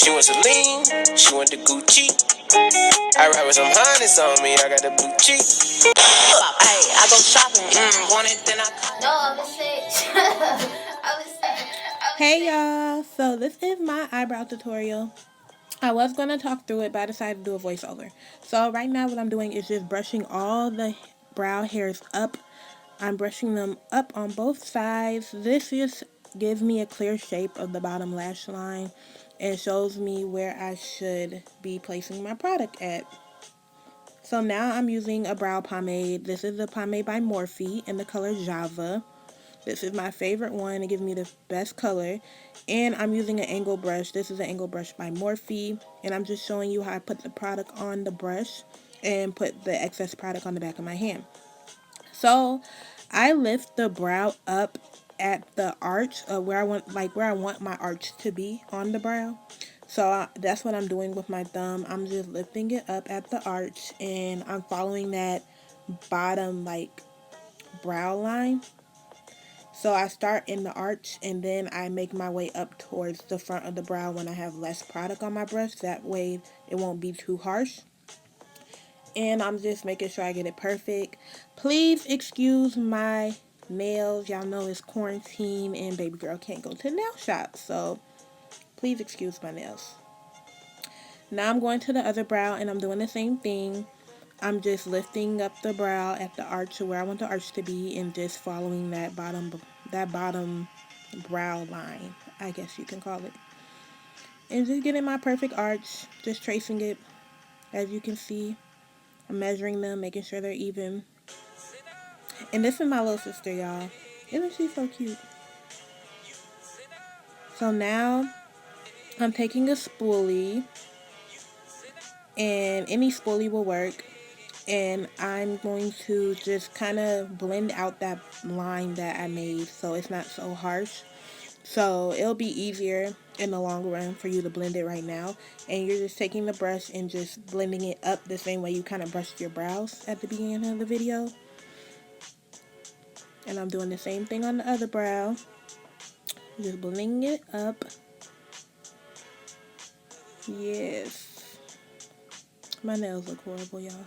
She wants a lean, she want the Gucci. I ride with some harness on me, I got the blue cheek. Hey, I go shopping, want it, then I... No, I was sick. Hey y'all, so this is my eyebrow tutorial. I was going to talk through it, but I decided to do a voiceover. So right now what I'm doing is just brushing all the brow hairs up. I'm brushing them up on both sides. This just gives me a clear shape of the bottom lash line and shows me where I should be placing my product at. So now I'm using a brow pomade. This is a pomade by Morphe in the color Java. This is my favorite one. It gives me the best color. And I'm using an angle brush. This is an angle brush by Morphe. And I'm just showing you how I put the product on the brush and put the excess product on the back of my hand. So I lift the brow up at the arch where I want my arch to be on the brow. So that's what I'm doing with my thumb. I'm just lifting it up at the arch and I'm following that bottom brow line. So I start in the arch and then I make my way up towards the front of the brow when I have less product on my brush. That way it won't be too harsh. And I'm just making sure I get it perfect. Please excuse my nails. Y'all know it's quarantine and baby girl can't go to the nail shop. So please excuse my nails. Now I'm going to the other brow and I'm doing the same thing. I'm just lifting up the brow at the arch to where I want the arch to be and just following that bottom brow line, I guess you can call it. And just getting my perfect arch, just tracing it. As you can see, I'm measuring them, making sure they're even. And this is my little sister, y'all. Isn't she so cute? So now I'm taking a spoolie, and any spoolie will work. And I'm going to just kind of blend out that line that I made so it's not so harsh. So it'll be easier in the long run for you to blend it right now. And you're just taking the brush and just blending it up the same way you kind of brushed your brows at the beginning of the video. And I'm doing the same thing on the other brow. Just blending it up. Yes. My nails look horrible, y'all.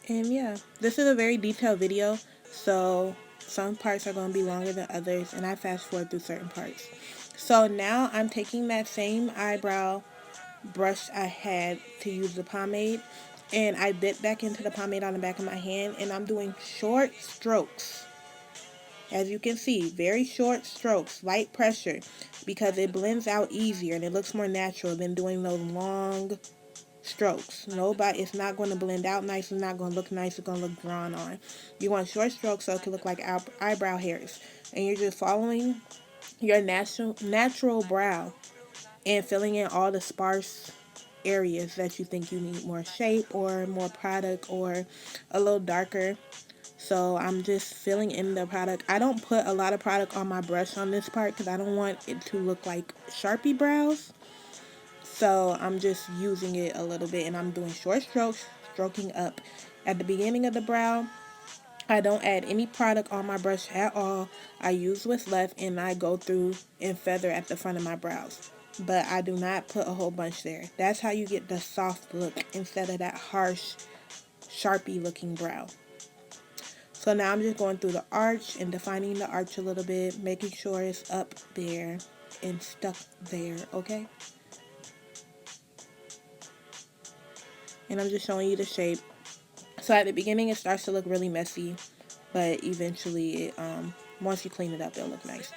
And yeah, this is a very detailed video, so some parts are going to be longer than others, and I fast forward through certain parts. So now I'm taking that same eyebrow brush I had to use the pomade, and I dip back into the pomade on the back of my hand, and I'm doing short strokes. As you can see, very short strokes, light pressure, because it blends out easier and it looks more natural than doing those long strokes. It's not going to blend out nice. It's not going to look nice. It's going to look drawn on. You want short strokes so it can look like eyebrow hairs. And you're just following your natural brow and filling in all the sparse areas that you think you need more shape or more product or a little darker. So I'm just filling in the product. I don't put a lot of product on my brush on this part because I don't want it to look like Sharpie brows. So I'm just using it a little bit and I'm doing short strokes, stroking up. At the beginning of the brow, I don't add any product on my brush at all. I use what's left and I go through and feather at the front of my brows. But I do not put a whole bunch there. That's how you get the soft look instead of that harsh, Sharpie looking brow. So now I'm just going through the arch and defining the arch a little bit, making sure it's up there and stuck there, okay? And I'm just showing you the shape. So at the beginning it starts to look really messy, but eventually once you clean it up it'll look nice.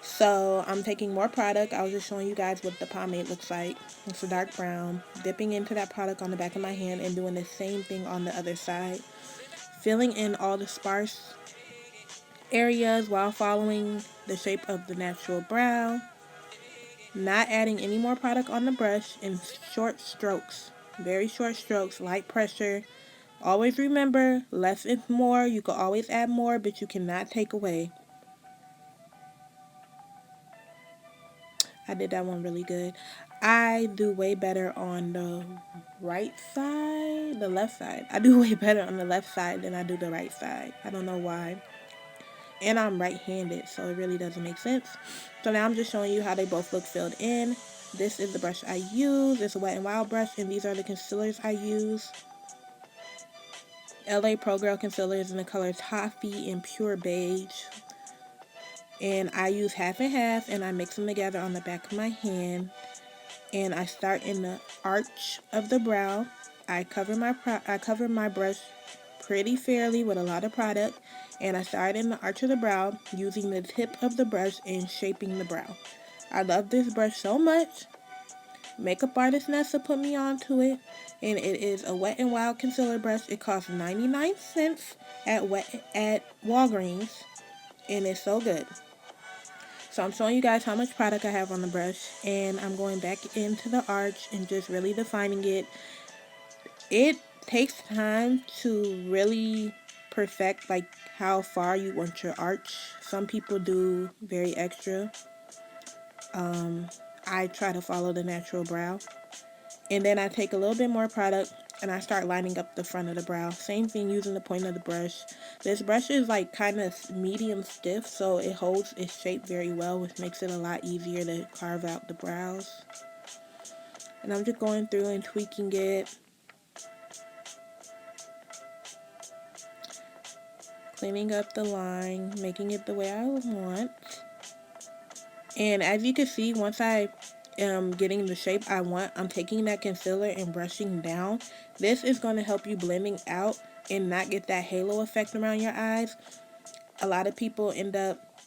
So I'm taking more product. I was just showing you guys what the pomade looks like. It's a dark brown. Dipping into that product on the back of my hand and doing the same thing on the other side. Filling in all the sparse areas while following the shape of the natural brow. Not adding any more product on the brush in short strokes. Very short strokes, light pressure. Always remember, less is more. You can always add more, but you cannot take away. I did that one really good. I do way better on the right side, the left side. I do way better on the left side than I do the right side. I don't know why. And I'm right-handed, so it really doesn't make sense. So now I'm just showing you how they both look filled in. This is the brush I use. It's a Wet n Wild brush, and these are the concealers I use. LA Pro Girl concealers in the color Toffee and Pure Beige. And I use half and half, and I mix them together on the back of my hand. And I start in the arch of the brow. I cover my brush pretty fairly with a lot of product, and I start in the arch of the brow using the tip of the brush and shaping the brow. I love this brush so much. Makeup artist Nessa put me onto it, and it is a Wet n Wild concealer brush. It costs 99 cents at Walgreens, and it's so good. So I'm showing you guys how much product I have on the brush, and I'm going back into the arch and just really defining it. It takes time to really perfect like how far you want your arch. Some people do very extra. I try to follow the natural brow. And then I take a little bit more product and I start lining up the front of the brow. Same thing using the point of the brush. This brush is like kind of medium stiff, so it holds its shape very well, which makes it a lot easier to carve out the brows. And I'm just going through and tweaking it, cleaning up the line, making it the way I want. And as you can see, once I am getting the shape I want, I'm taking that concealer and brushing down. This is going to help you blending out and not get that halo effect around your eyes. A lot of people end up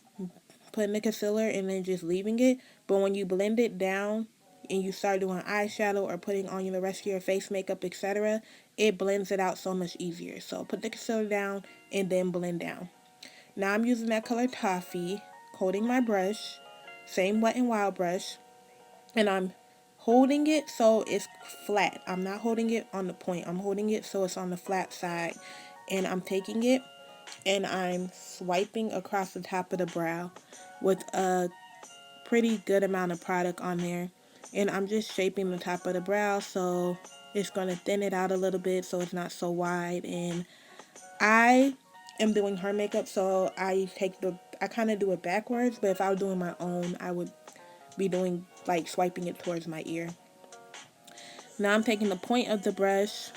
putting the concealer and then just leaving it, but when you blend it down and you start doing eyeshadow or putting on the rest of your face makeup, etc., it blends it out so much easier. So put the concealer down and then blend down. Now I'm using that color Toffee, holding my brush, same Wet n Wild brush, and I'm holding it so it's flat. I'm not holding it on the point. I'm holding it so it's on the flat side. And I'm taking it and I'm swiping across the top of the brow with a pretty good amount of product on there. And I'm just shaping the top of the brow so it's going to thin it out a little bit so it's not so wide. And I am doing her makeup, so I kind of do it backwards, but if I was doing my own, I would be doing like swiping it towards my ear. Now I'm taking the point of the brush,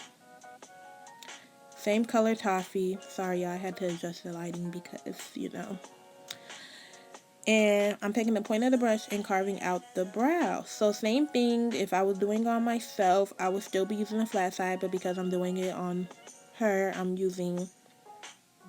same color Toffee. Sorry, y'all, I had to adjust the lighting because, And I'm taking the point of the brush and carving out the brow. So same thing, if I was doing it on myself, I would still be using the flat side, but because I'm doing it on her, I'm using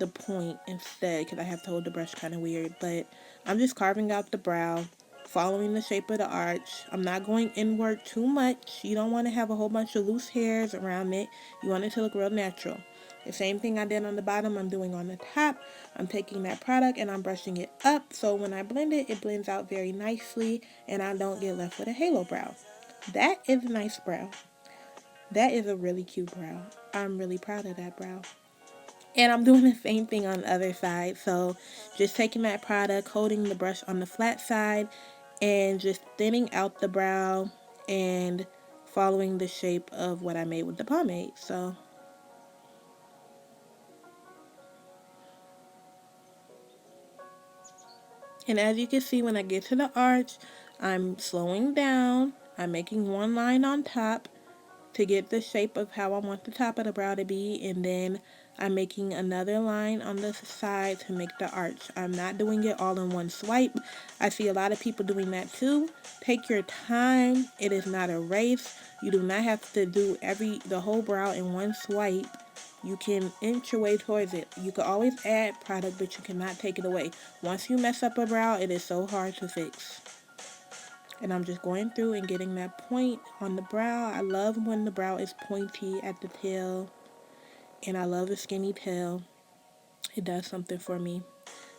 the point instead because I have to hold the brush kind of weird. But I'm just carving out the brow, following the shape of the arch. I'm not going inward too much. You don't want to have a whole bunch of loose hairs around it. You want it to look real natural. The same thing I did on the bottom, I'm doing on the top. I'm taking that product and I'm brushing it up, so when I blend it, it blends out very nicely and I don't get left with a halo brow. That is a nice brow. That is a really cute brow. I'm really proud of that brow. And I'm doing the same thing on the other side. So just taking that product, holding the brush on the flat side, and just thinning out the brow and following the shape of what I made with the pomade. So and as you can see, when I get to the arch, I'm slowing down. I'm making one line on top to get the shape of how I want the top of the brow to be, and then I'm making another line on the side to make the arch. I'm not doing it all in one swipe. I see a lot of people doing that too. Take your time. It is not a race. You do not have to do the whole brow in one swipe. You can inch your way towards it. You can always add product, but you cannot take it away. Once you mess up a brow, it is so hard to fix. And I'm just going through and getting that point on the brow. I love when the brow is pointy at the tail. And I love the skinny tail. It does something for me.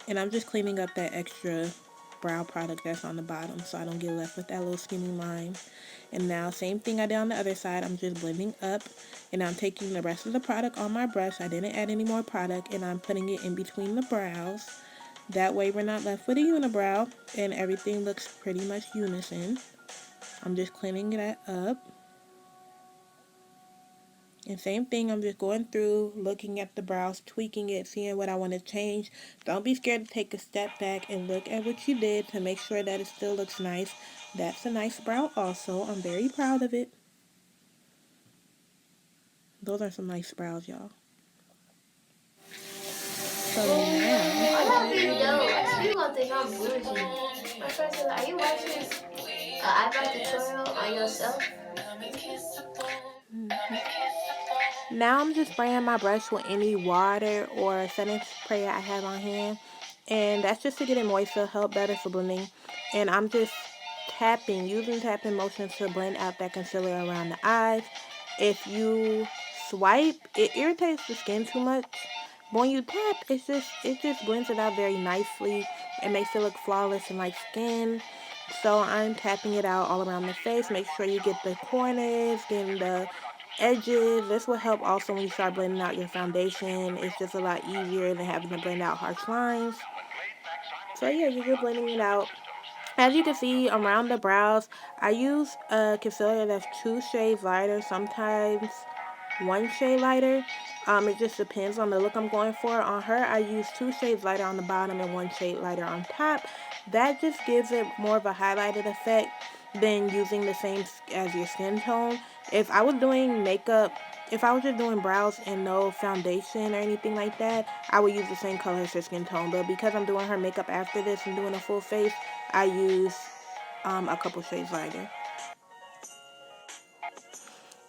And I'm just cleaning up that extra brow product that's on the bottom so I don't get left with that little skinny line. And now, same thing I did on the other side. I'm just blending up. And I'm taking the rest of the product on my brush. I didn't add any more product. And I'm putting it in between the brows. That way we're not left with a unibrow and everything looks pretty much unison. I'm just cleaning that up. And same thing, I'm just going through, looking at the brows, tweaking it, seeing what I want to change. Don't be scared to take a step back and look at what you did to make sure that it still looks nice. That's a nice brow also. I'm very proud of it. Those are some nice brows, y'all. So now... I love you though. You gonna think I'm bougie. My friend said, are you watching an eyebrow tutorial on yourself? Now I'm just spraying my brush with any water or setting spray I have on hand. And that's just to get it moist to help better for blending. And I'm just using tapping motions to blend out that concealer around the eyes. If you swipe, it irritates the skin too much. But when you tap, it just blends it out very nicely. It makes it look flawless and like skin. So I'm tapping it out all around the face. Make sure you get the corners, getting the edges. This will help also when you start blending out your foundation. It's just a lot easier than having to blend out harsh lines. So yeah, you're just blending it out. As you can see around the brows, I use a concealer that's 2 shades lighter, sometimes 1 shade lighter. It just depends on the look I'm going for. On her, I use 2 shades lighter on the bottom and 1 shade lighter on top. That just gives it more of a highlighted effect than using the same as your skin tone. If I was doing makeup, if I was just doing brows and no foundation or anything like that, I would use the same color as her skin tone. But because I'm doing her makeup after this and doing a full face, I use a couple shades lighter.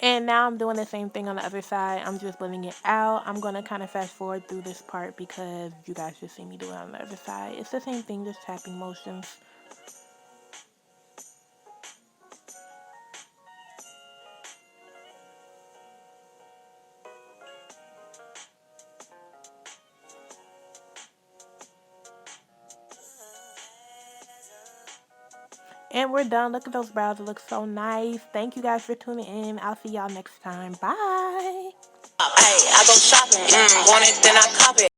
And now I'm doing the same thing on the other side. I'm just blending it out. I'm going to kind of fast forward through this part because you guys just see me do it on the other side. It's the same thing, just tapping motions. And we're done. Look at those brows. It looks so nice. Thank you guys for tuning in. I'll see y'all next time. Bye. Hey, I go shopping. Want it, then I cop it.